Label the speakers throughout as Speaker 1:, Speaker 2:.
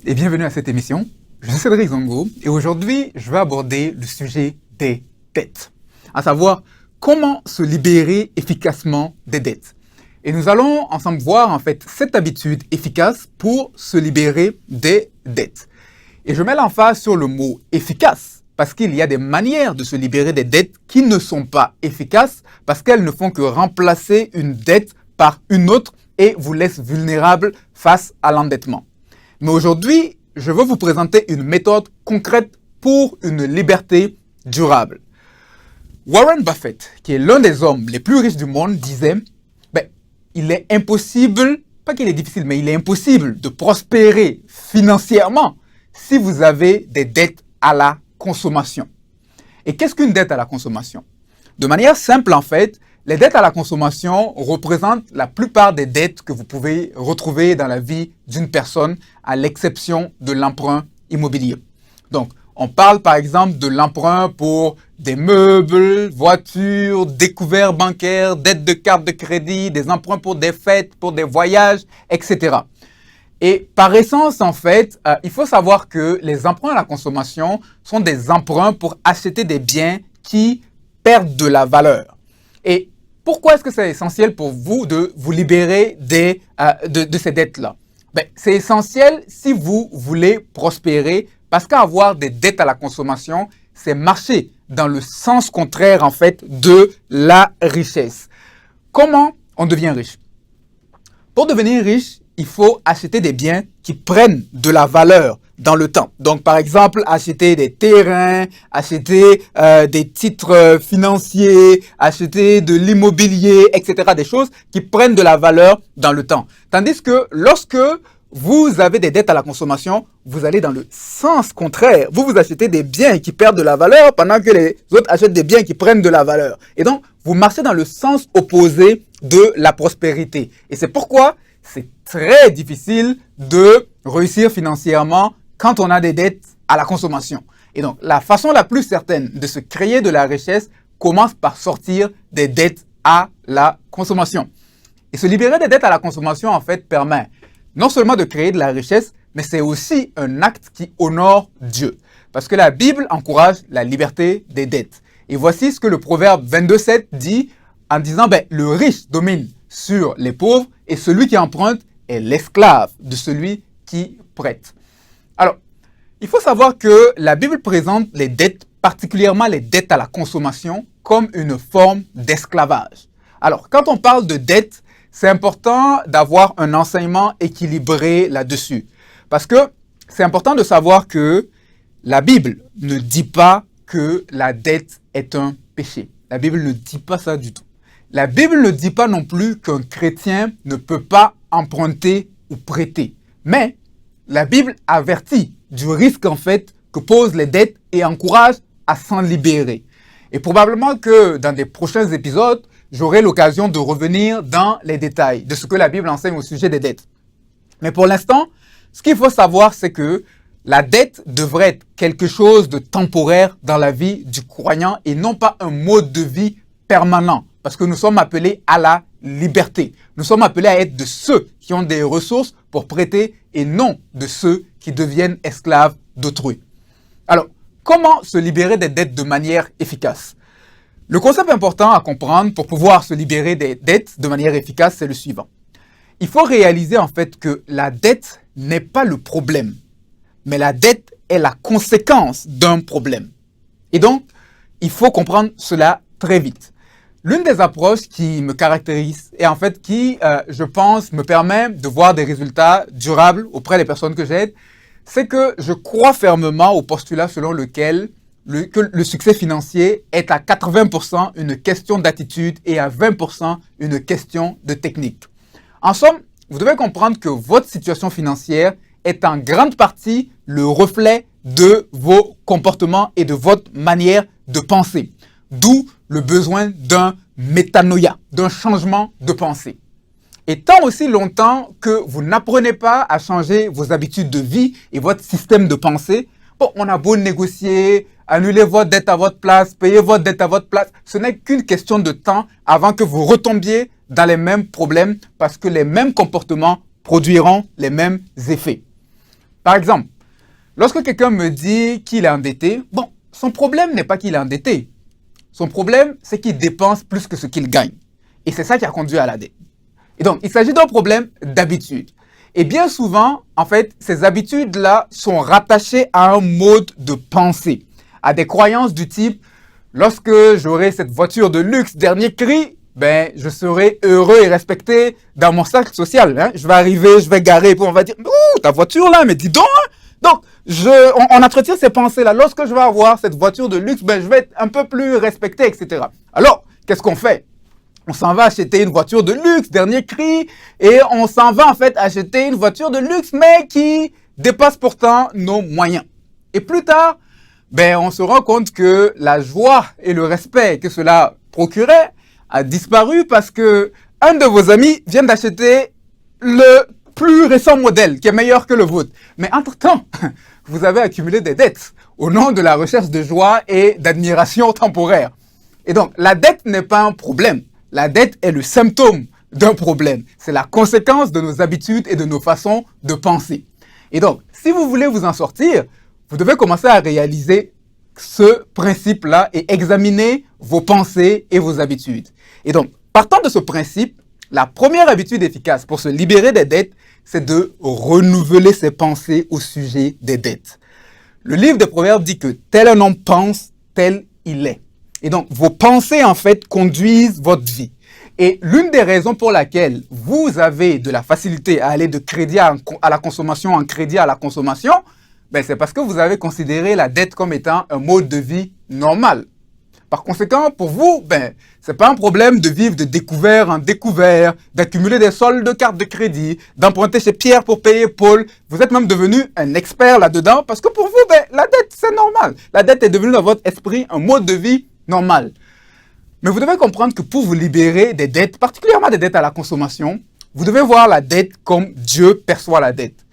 Speaker 1: et bienvenue à cette émission. Je suis Cédric Zongo et aujourd'hui, je vais aborder le sujet des dettes, à savoir comment se libérer efficacement des dettes. Et nous allons ensemble voir en fait cette habitude efficace pour se libérer des dettes. Et je mets l'emphase sur le mot efficace parce qu'il y a des manières de se libérer des dettes qui ne sont pas efficaces parce qu'elles ne font que remplacer une dette par une autre et vous laissent vulnérables face à l'endettement. Mais aujourd'hui, je veux vous présenter une méthode concrète pour une liberté durable. Warren Buffett, qui est l'un des hommes les plus riches du monde, disait il est impossible, pas qu'il est difficile, mais il est impossible de prospérer financièrement si vous avez des dettes à la consommation. Et qu'est-ce qu'une dette à la consommation? De manière simple, en fait, les dettes à la consommation représentent la plupart des dettes que vous pouvez retrouver dans la vie d'une personne, à l'exception de l'emprunt immobilier. Donc, on parle par exemple de l'emprunt pour des meubles, voitures, découverts bancaires, dettes de carte de crédit, des emprunts pour des fêtes, pour des voyages, etc. Et par essence, en fait, il faut savoir que les emprunts à la consommation sont des emprunts pour acheter des biens qui perdent de la valeur. Et pourquoi est-ce que c'est essentiel pour vous de vous libérer de ces dettes-là? C'est essentiel si vous voulez prospérer parce qu'avoir des dettes à la consommation, c'est marcher dans le sens contraire en fait de la richesse. Comment on devient riche? Pour devenir riche, il faut acheter des biens qui prennent de la valeur dans le temps. Donc, par exemple, acheter des terrains, acheter des titres financiers, acheter de l'immobilier, etc. Des choses qui prennent de la valeur dans le temps. Tandis que lorsque vous avez des dettes à la consommation, vous allez dans le sens contraire. Vous achetez des biens qui perdent de la valeur pendant que les autres achètent des biens qui prennent de la valeur. Et donc, vous marchez dans le sens opposé de la prospérité. Et c'est pourquoi c'est très difficile de réussir financièrement quand on a des dettes à la consommation. Et donc, la façon la plus certaine de se créer de la richesse commence par sortir des dettes à la consommation. Et se libérer des dettes à la consommation, en fait, permet non seulement de créer de la richesse, mais c'est aussi un acte qui honore Dieu. Parce que la Bible encourage la liberté des dettes. Et voici ce que le Proverbe 22,7 dit en disant le riche domine sur les pauvres et celui qui emprunte est l'esclave de celui qui prête. Alors, il faut savoir que la Bible présente les dettes, particulièrement les dettes à la consommation, comme une forme d'esclavage. Alors, quand on parle de dettes, c'est important d'avoir un enseignement équilibré là-dessus. Parce que c'est important de savoir que la Bible ne dit pas que la dette est un péché. La Bible ne dit pas ça du tout. La Bible ne dit pas non plus qu'un chrétien ne peut pas emprunter ou prêter. Mais la Bible avertit du risque en fait que posent les dettes et encourage à s'en libérer. Et probablement que dans des prochains épisodes, j'aurai l'occasion de revenir dans les détails de ce que la Bible enseigne au sujet des dettes. Mais pour l'instant, ce qu'il faut savoir, c'est que la dette devrait être quelque chose de temporaire dans la vie du croyant et non pas un mode de vie permanent. Parce que nous sommes appelés à la liberté. Nous sommes appelés à être de ceux qui ont des ressources pour prêter et non de ceux qui deviennent esclaves d'autrui. Alors, comment se libérer des dettes de manière efficace? Le concept important à comprendre pour pouvoir se libérer des dettes de manière efficace, c'est le suivant. Il faut réaliser en fait que la dette n'est pas le problème, mais la dette est la conséquence d'un problème. Et donc, il faut comprendre cela très vite. L'une des approches qui me caractérise et en fait qui, je pense, me permet de voir des résultats durables auprès des personnes que j'aide, c'est que je crois fermement au postulat selon lequel que le succès financier est à 80% une question d'attitude et à 20% une question de technique. En somme, vous devez comprendre que votre situation financière est en grande partie le reflet de vos comportements et de votre manière de penser. D'où le besoin d'un métanoïa, d'un changement de pensée. Et tant aussi longtemps que vous n'apprenez pas à changer vos habitudes de vie et votre système de pensée, on a beau négocier, annuler votre dette à votre place, payer votre dette à votre place, ce n'est qu'une question de temps avant que vous retombiez dans les mêmes problèmes parce que les mêmes comportements produiront les mêmes effets. Par exemple, lorsque quelqu'un me dit qu'il est endetté, bon, son problème n'est pas qu'il est endetté. Son problème, c'est qu'il dépense plus que ce qu'il gagne. Et c'est ça qui a conduit à la dette. Et donc, il s'agit d'un problème d'habitude. Et bien souvent, en fait, ces habitudes-là sont rattachées à un mode de pensée, à des croyances du type « Lorsque j'aurai cette voiture de luxe dernier cri, ben, je serai heureux et respecté dans mon cercle social. Hein. Je vais arriver, je vais garer, puis on va dire « Ouh, ta voiture là, mais dis donc hein. !» Donc, on entretient ces pensées-là. Lorsque je vais avoir cette voiture de luxe, ben, je vais être un peu plus respecté, etc. Alors, qu'est-ce qu'on fait? On s'en va acheter une voiture de luxe, dernier cri, et on s'en va en fait acheter une voiture de luxe, mais qui dépasse pourtant nos moyens. Et plus tard, ben, on se rend compte que la joie et le respect que cela procurait a disparu parce que un de vos amis vient d'acheter le plus récent modèle, qui est meilleur que le vôtre. Mais entre-temps, vous avez accumulé des dettes au nom de la recherche de joie et d'admiration temporaire. Et donc, la dette n'est pas un problème. La dette est le symptôme d'un problème. C'est la conséquence de nos habitudes et de nos façons de penser. Et donc, si vous voulez vous en sortir, vous devez commencer à réaliser ce principe-là et examiner vos pensées et vos habitudes. Et donc, partant de ce principe, la première habitude efficace pour se libérer des dettes, c'est de renouveler ses pensées au sujet des dettes. Le livre des Proverbes dit que tel un homme pense, tel il est. Et donc, vos pensées, en fait, conduisent votre vie. Et l'une des raisons pour laquelle vous avez de la facilité à aller de crédit à la consommation en crédit à la consommation, ben, c'est parce que vous avez considéré la dette comme étant un mode de vie normal. Par conséquent, pour vous, ben, c'est pas un problème de vivre de découvert en découvert, d'accumuler des soldes de cartes de crédit, d'emprunter chez Pierre pour payer Paul. Vous êtes même devenu un expert là-dedans parce que pour vous, ben, la dette, c'est normal. La dette est devenue dans votre esprit un mode de vie normal. Mais vous devez comprendre que pour vous libérer des dettes, particulièrement des dettes à la consommation, vous devez voir la dette comme Dieu perçoit la dette.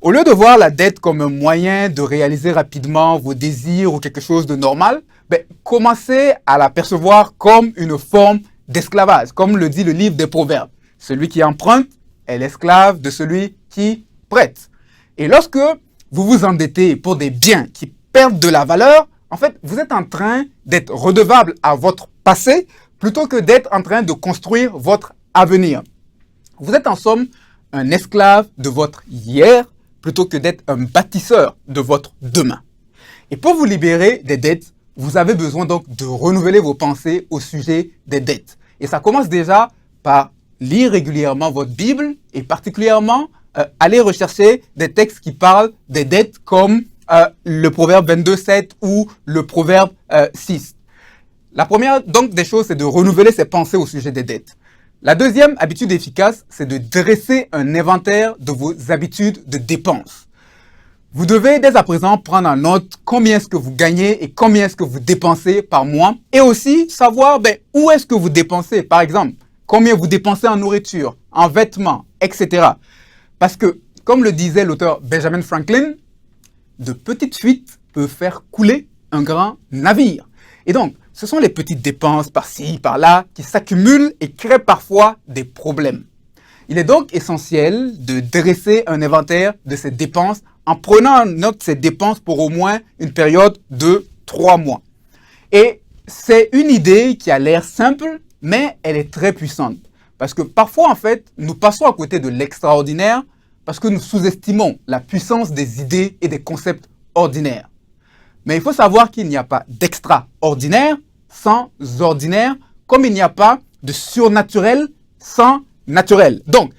Speaker 1: Au lieu de voir la dette comme un moyen de réaliser rapidement vos désirs ou quelque chose de normal, ben, commencez à la percevoir comme une forme d'esclavage, comme le dit le livre des Proverbes. Celui qui emprunte est l'esclave de celui qui prête. Et lorsque vous vous endettez pour des biens qui perdent de la valeur, en fait, vous êtes en train d'être redevable à votre passé plutôt que d'être en train de construire votre avenir. Vous êtes en somme un esclave de votre hier plutôt que d'être un bâtisseur de votre demain. Et pour vous libérer des dettes, vous avez besoin donc de renouveler vos pensées au sujet des dettes. Et ça commence déjà par lire régulièrement votre Bible et particulièrement aller rechercher des textes qui parlent des dettes comme le Proverbe 22:7 ou le Proverbe 6. La première donc des choses, c'est de renouveler ses pensées au sujet des dettes. La deuxième habitude efficace, c'est de dresser un inventaire de vos habitudes de dépenses. Vous devez dès à présent prendre en note combien est-ce que vous gagnez et combien est-ce que vous dépensez par mois et aussi savoir où est-ce que vous dépensez. Par exemple, combien vous dépensez en nourriture, en vêtements, etc. Parce que, comme le disait l'auteur Benjamin Franklin, de petites fuites peuvent faire couler un grand navire. Et donc, ce sont les petites dépenses par-ci, par-là qui s'accumulent et créent parfois des problèmes. Il est donc essentiel de dresser un inventaire de ces dépenses en prenant en note ces dépenses pour au moins une période de 3 mois. Et c'est une idée qui a l'air simple, mais elle est très puissante. Parce que parfois, en fait, nous passons à côté de l'extraordinaire parce que nous sous-estimons la puissance des idées et des concepts ordinaires. Mais il faut savoir qu'il n'y a pas d'extraordinaire sans ordinaire, comme il n'y a pas de surnaturel sans naturel. Donc,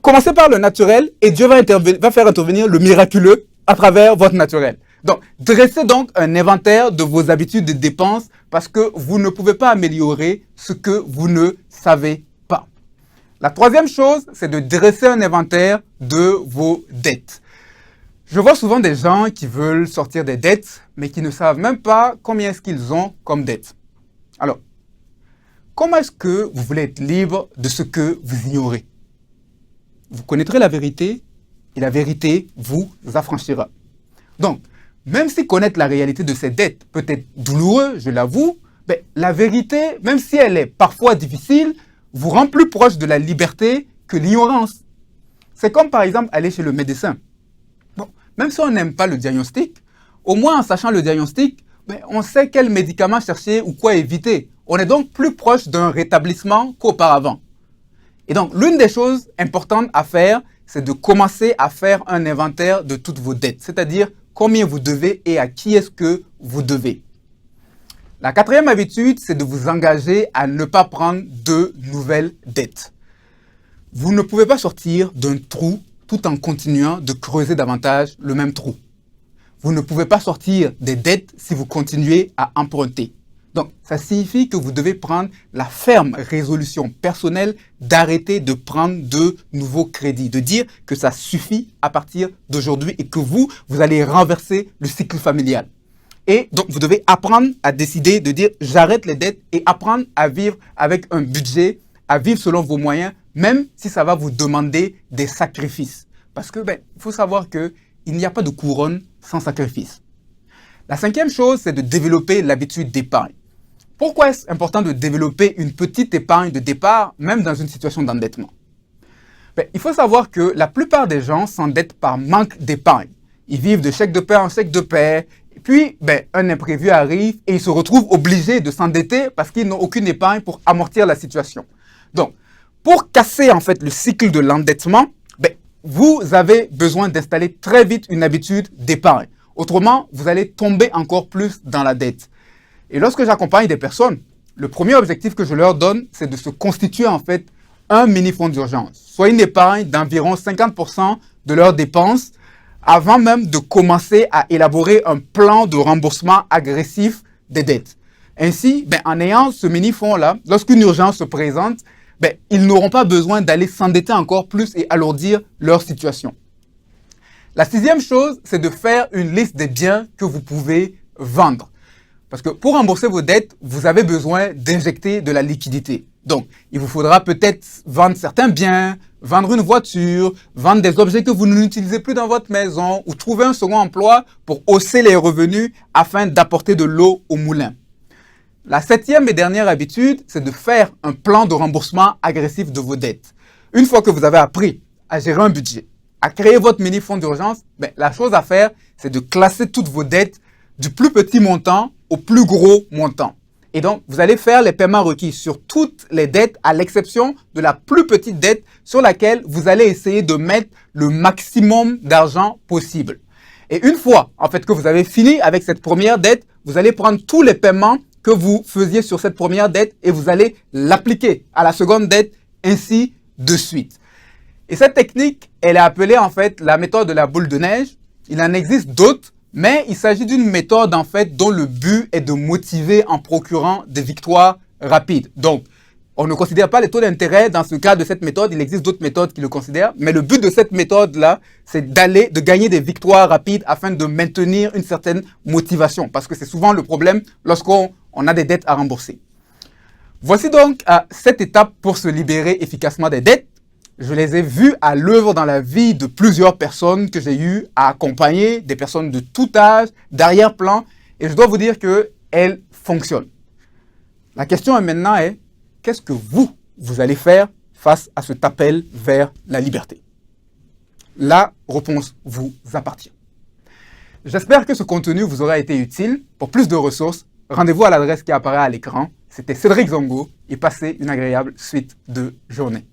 Speaker 1: commencez par le naturel et Dieu va faire intervenir le miraculeux à travers votre naturel. Donc, dressez donc un inventaire de vos habitudes de dépenses parce que vous ne pouvez pas améliorer ce que vous ne savez pas. La troisième chose, c'est de dresser un inventaire de vos dettes. Je vois souvent des gens qui veulent sortir des dettes, mais qui ne savent même pas combien est-ce qu'ils ont comme dettes. Alors, comment est-ce que vous voulez être libre de ce que vous ignorez? Vous connaîtrez la vérité et la vérité vous affranchira. Donc, même si connaître la réalité de ces dettes peut être douloureux, je l'avoue, la vérité, même si elle est parfois difficile, vous rend plus proche de la liberté que l'ignorance. C'est comme par exemple aller chez le médecin. même si on n'aime pas le diagnostic, au moins en sachant le diagnostic, on sait quel médicament chercher ou quoi éviter. On est donc plus proche d'un rétablissement qu'auparavant. Et donc, l'une des choses importantes à faire, c'est de commencer à faire un inventaire de toutes vos dettes, c'est-à-dire combien vous devez et à qui est-ce que vous devez. La quatrième habitude, c'est de vous engager à ne pas prendre de nouvelles dettes. Vous ne pouvez pas sortir d'un trou tout en continuant de creuser davantage le même trou. Vous ne pouvez pas sortir des dettes si vous continuez à emprunter. Donc, ça signifie que vous devez prendre la ferme résolution personnelle d'arrêter de prendre de nouveaux crédits, de dire que ça suffit à partir d'aujourd'hui et que vous allez renverser le cycle familial. Et donc, vous devez apprendre à décider de dire j'arrête les dettes et apprendre à vivre avec un budget, à vivre selon vos moyens, même si ça va vous demander des sacrifices. Parce que, il faut savoir qu'il n'y a pas de couronne sans sacrifice. La cinquième chose, c'est de développer l'habitude d'épargne. Pourquoi est-ce important de développer une petite épargne de départ, même dans une situation d'endettement? Il faut savoir que la plupart des gens s'endettent par manque d'épargne. Ils vivent de chèque de paie en chèque de paie, et puis un imprévu arrive et ils se retrouvent obligés de s'endetter parce qu'ils n'ont aucune épargne pour amortir la situation. Donc, pour casser en fait le cycle de l'endettement, vous avez besoin d'installer très vite une habitude d'épargne. Autrement, vous allez tomber encore plus dans la dette. Et lorsque j'accompagne des personnes, le premier objectif que je leur donne, c'est de se constituer en fait un mini-fonds d'urgence, soit une épargne d'environ 50% de leurs dépenses avant même de commencer à élaborer un plan de remboursement agressif des dettes. Ainsi, en ayant ce mini-fonds-là, lorsqu'une urgence se présente, ils n'auront pas besoin d'aller s'endetter encore plus et alourdir leur situation. La sixième chose, c'est de faire une liste des biens que vous pouvez vendre. Parce que pour rembourser vos dettes, vous avez besoin d'injecter de la liquidité. Donc, il vous faudra peut-être vendre certains biens, vendre une voiture, vendre des objets que vous n'utilisez plus dans votre maison ou trouver un second emploi pour hausser les revenus afin d'apporter de l'eau au moulin. La septième et dernière habitude, c'est de faire un plan de remboursement agressif de vos dettes. Une fois que vous avez appris à gérer un budget, à créer votre mini-fonds d'urgence, la chose à faire, c'est de classer toutes vos dettes du plus petit montant au plus gros montant. Et donc, vous allez faire les paiements requis sur toutes les dettes à l'exception de la plus petite dette sur laquelle vous allez essayer de mettre le maximum d'argent possible. Et une fois, en fait, que vous avez fini avec cette première dette, vous allez prendre tous les paiements que vous faisiez sur cette première dette et vous allez l'appliquer à la seconde dette, ainsi de suite. Et cette technique, elle est appelée en fait la méthode de la boule de neige. Il en existe d'autres, mais il s'agit d'une méthode en fait dont le but est de motiver en procurant des victoires rapides. Donc, on ne considère pas les taux d'intérêt dans ce cas de cette méthode. Il existe d'autres méthodes qui le considèrent. Mais le but de cette méthode-là, c'est de gagner des victoires rapides afin de maintenir une certaine motivation. Parce que c'est souvent le problème lorsqu'on a des dettes à rembourser. Voici donc 7 étapes pour se libérer efficacement des dettes. Je les ai vues à l'œuvre dans la vie de plusieurs personnes que j'ai eu à accompagner, des personnes de tout âge, d'arrière-plan. Et je dois vous dire qu'elles fonctionnent. La question maintenant est, qu'est-ce que vous allez faire face à cet appel vers la liberté? La réponse vous appartient. J'espère que ce contenu vous aura été utile. Pour plus de ressources, rendez-vous à l'adresse qui apparaît à l'écran. C'était Cédric Zongo et passez une agréable suite de journée.